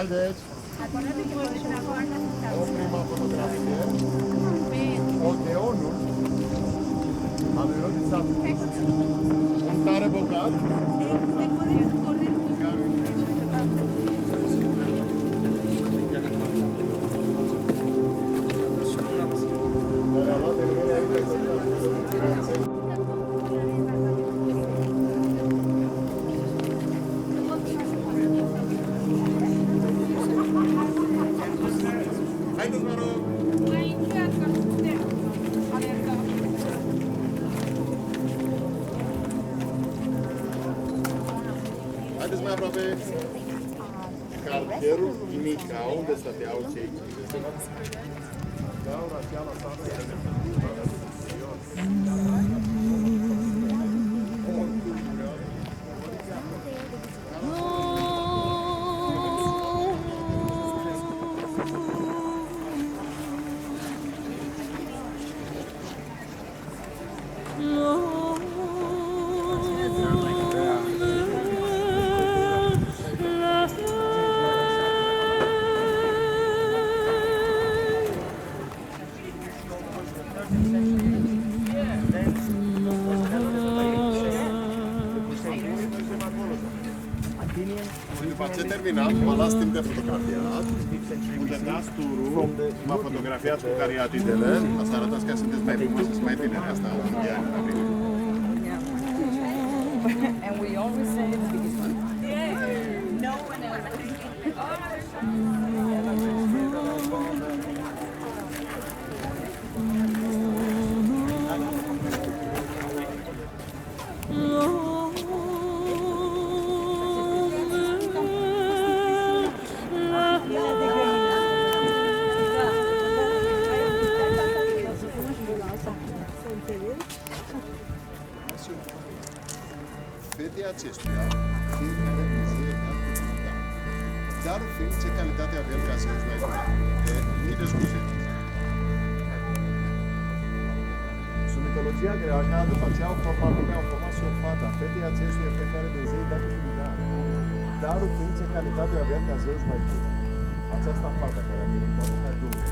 Haideți! O prima fotografie. Odeonul a lui Rodi Satu. Un tare bogat. Haideți, mă rog! Haideți mai aproape! Cartierul Mica, unde stăteau cei? Da, Rațiala După ce terminat, mă las timp de fotografiat, unde dați turul, m-a fotografiat cu cariatidele, asta arătați că sunteți mai frumoase și mai tineri, asta un diar la primul. And we always say the biggest one. No one else. Fetei acestuia, fiecare zi da. Dar fiind ce calitate avem ca să își mai bine. Nici de scuze. Sub mitologia greacă, după ce au format lumea, au format și o fată. Fetei acestuia, fiecare de zi, dacă și bine. Darul fiind ce calitate avem ca să își mai bine. Aceasta fata care a venit, poate mai dulce.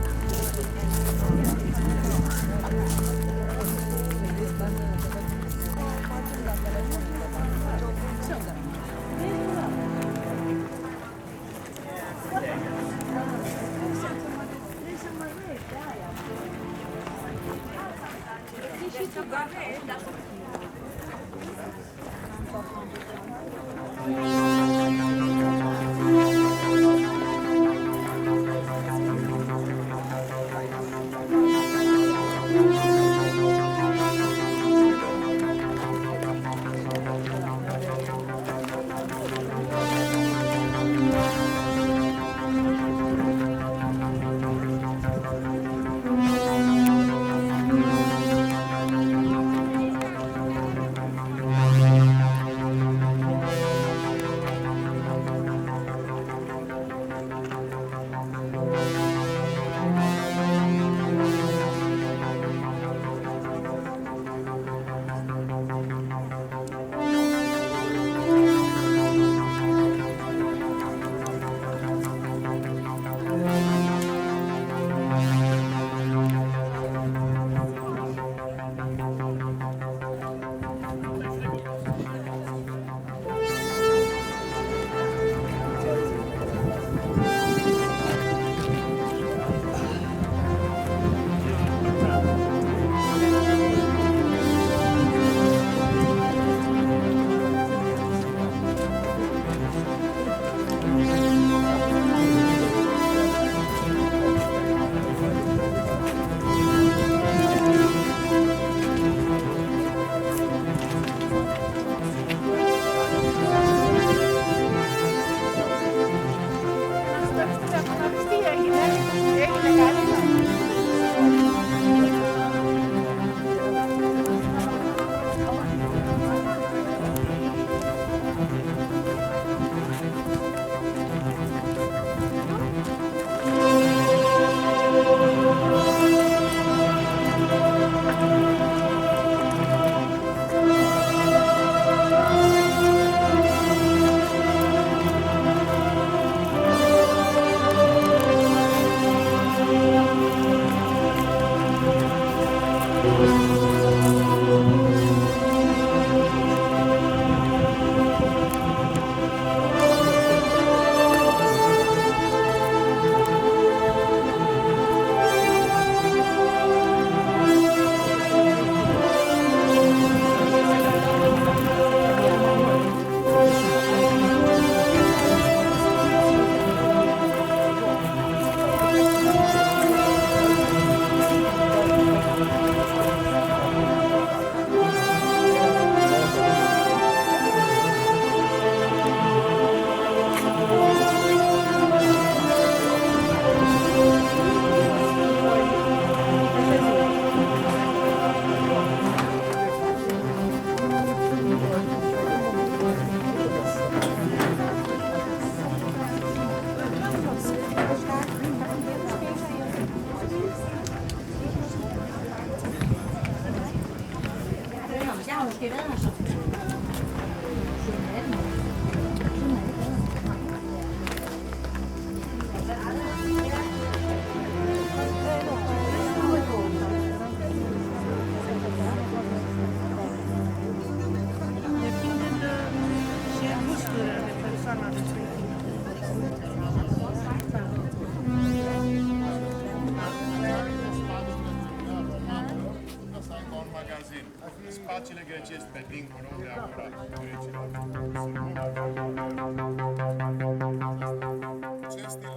Depinde de ce gusturi are persoana respectivă. Să aibă un magazin. Spațiile grecesc pe dincolo de apărat grecilor. Ce stil